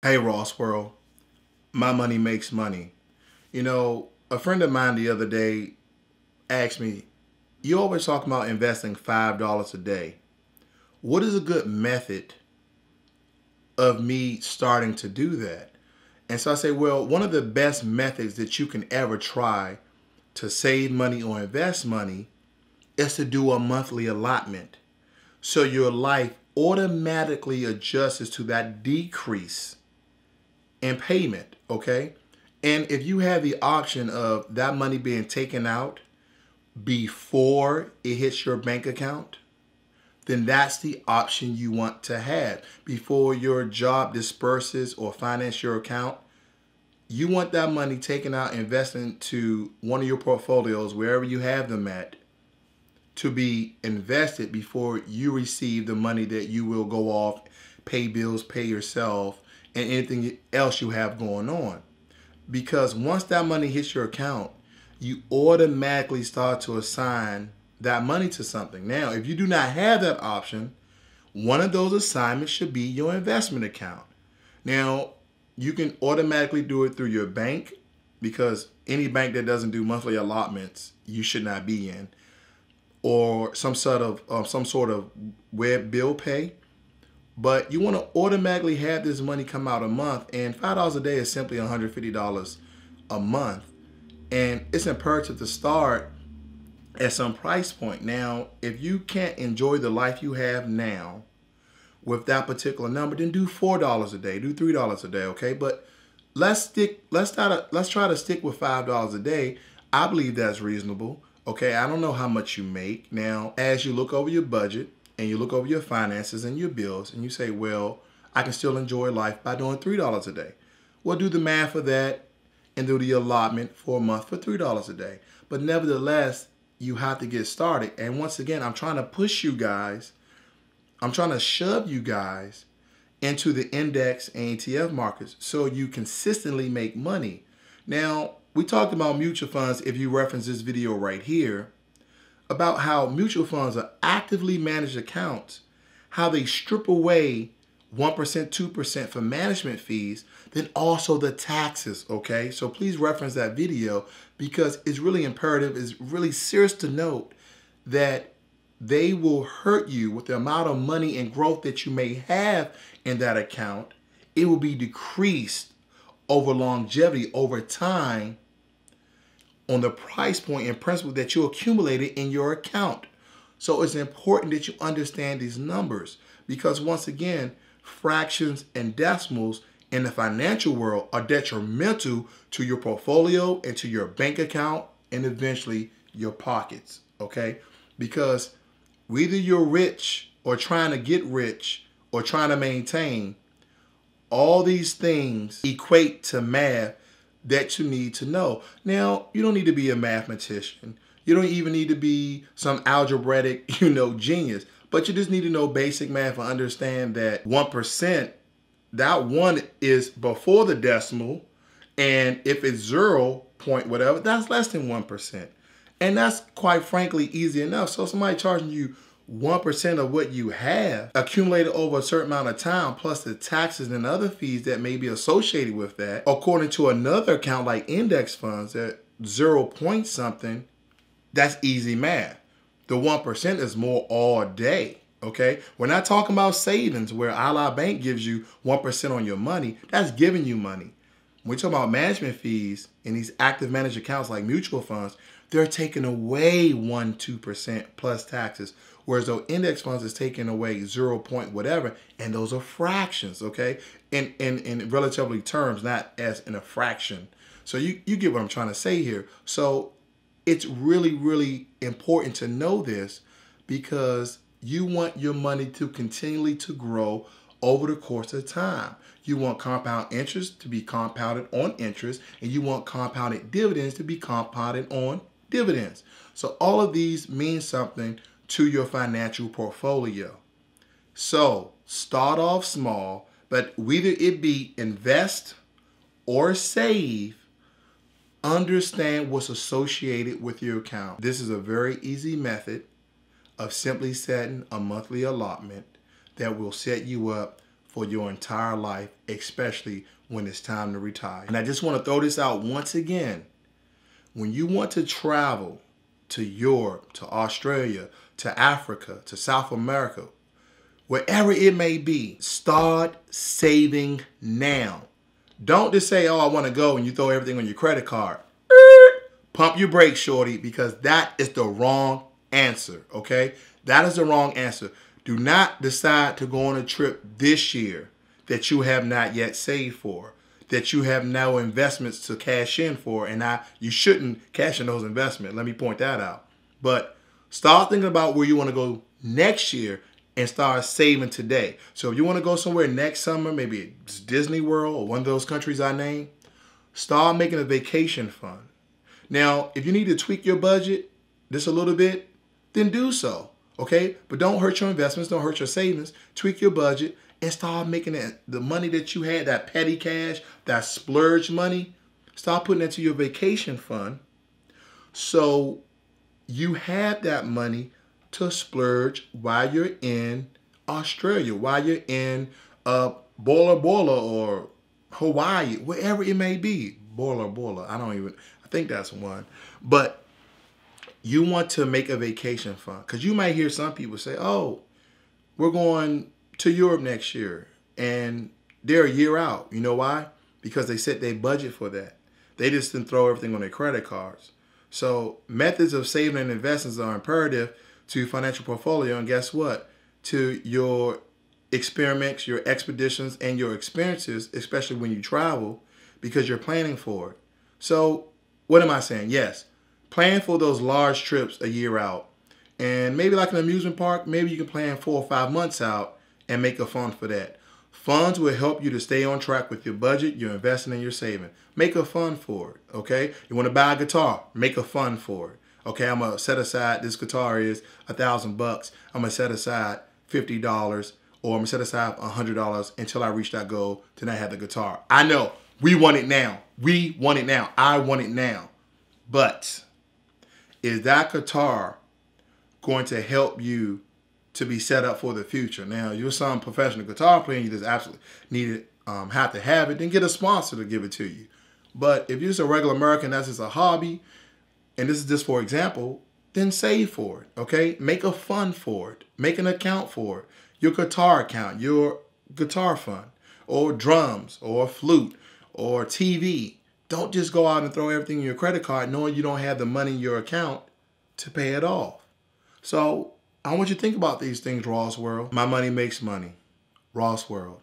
Hey, Ross World. My money makes money. A friend of mine the other day asked me, you always talk about investing $5 a day. What is a good method of me starting to do that? And so I say, well, one of the best methods that you can ever try to save money or invest money is to do a monthly allotment. So your life automatically adjusts to that decrease in payment, okay? And if you have the option of that money being taken out before it hits your bank account, then that's the option you want to have. Before your job disperses or finance your account, you want that money taken out, invested into one of your portfolios, wherever you have them at, to be invested before you receive the money that you will go off, pay bills, pay yourself, and anything else you have going on. Because once that money hits your account, you automatically start to assign that money to something. Now, if you do not have that option, one of those assignments should be your investment account. Now, you can automatically do it through your bank, because any bank that doesn't do monthly allotments, you should not be in, or some sort of web bill pay. But you want to automatically have this money come out a month, and $5 a day is simply $150 a month. And it's imperative to start at some price point. Now, if you can't enjoy the life you have now with that particular number, then do $4 a day, do $3 a day, okay? But let's try to stick with $5 a day. I believe that's reasonable. Okay, I don't know how much you make. Now, as you look over your budget and you look over your finances and your bills, and you say, well, I can still enjoy life by doing $3 a day. Well, do the math for that and do the allotment for a month for $3 a day. But nevertheless, you have to get started. And once again, I'm trying to push you guys, I'm trying to shove you guys into the index and ETF markets so you consistently make money. Now, we talked about mutual funds, if you reference this video right here, about how mutual funds are actively managed accounts, how they strip away 1%, 2% for management fees, then also the taxes, okay? So please reference that video, because it's really imperative, it's really serious to note that they will hurt you with the amount of money and growth that you may have in that account. It will be decreased over longevity, over time, on the price point and principal that you accumulated in your account. So it's important that you understand these numbers, because once again, fractions and decimals in the financial world are detrimental to your portfolio and to your bank account and eventually your pockets, okay? Because whether you're rich or trying to get rich or trying to maintain, all these things equate to math that you need to know. Now, you don't need to be a mathematician. You don't even need to be some algebraic, genius. But you just need to know basic math and understand that 1%, that one is before the decimal. And if it's 0 point whatever, that's less than 1%. And that's quite frankly easy enough. So somebody charging you 1% of what you have accumulated over a certain amount of time, plus the taxes and other fees that may be associated with that, according to another account like index funds at 0 point something, that's easy math. The 1% is more all day, okay? We're not talking about savings where Ally Bank gives you 1% on your money. That's giving you money. When we talk about management fees in these active managed accounts like mutual funds, they're taking away 1%, 2% plus taxes. Whereas those index funds is taking away 0 point whatever, and those are fractions, okay? In relatively terms, not as in a fraction. So you get what I'm trying to say here. So it's really, really important to know this, because you want your money to continually to grow over the course of time. You want compound interest to be compounded on interest, and you want compounded dividends to be compounded on dividends. So all of these mean something to your financial portfolio. So start off small, but whether it be invest or save, understand what's associated with your account. This is a very easy method of simply setting a monthly allotment that will set you up for your entire life, especially when it's time to retire. And I just want to throw this out once again. When you want to travel to Europe, to Australia, to Africa, to South America, wherever it may be, start saving now. Don't just say, oh, I want to go, and you throw everything on your credit card. Pump your brakes, shorty, because that is the wrong answer, okay? That is the wrong answer. Do not decide to go on a trip this year that you have not yet saved for, that you have no investments to cash in for, and you shouldn't cash in those investments. Let me point that out. But start thinking about where you want to go next year and start saving today. So if you want to go somewhere next summer, maybe it's Disney World or one of those countries I named, start making a vacation fund. Now, if you need to tweak your budget just a little bit, then do so, okay? But don't hurt your investments, don't hurt your savings. Tweak your budget and start making the money that you had, that petty cash, that splurge money, start putting it into your vacation fund so you have that money to splurge while you're in Australia, while you're in Bora Bora or Hawaii, wherever it may be. Bora Bora, I think that's one. But you want to make a vacation fund because you might hear some people say, oh, we're going to Europe next year, and they're a year out. You know why? Because they set their budget for that. They just didn't throw everything on their credit cards. So methods of saving and investments are imperative to your financial portfolio, and guess what? To your experiments, your expeditions, and your experiences, especially when you travel, because you're planning for it. So what am I saying? Yes, plan for those large trips a year out. And maybe like an amusement park, maybe you can plan 4 or 5 months out and make a fund for that. Funds will help you to stay on track with your budget, your investing, and your saving. Make a fund for it, okay? You want to buy a guitar, make a fund for it. Okay, I'm going to set aside, this guitar is $1,000. I'm going to set aside $50, or I'm going to set aside $100 until I reach that goal, then I have the guitar. I know, we want it now. We want it now. I want it now. But is that guitar going to help you to be set up for the future? Now, you're some professional guitar player, you just absolutely need it, have to have it, then get a sponsor to give it to you. But if you're just a regular American, that's just a hobby, and this is just for example, then save for it, okay? Make a fund for it. Make an account for it. Your guitar account, your guitar fund, or drums, or flute, or TV. Don't just go out and throw everything in your credit card knowing you don't have the money in your account to pay it off. So I want you to think about these things, Ross World. My money makes money. Ross World.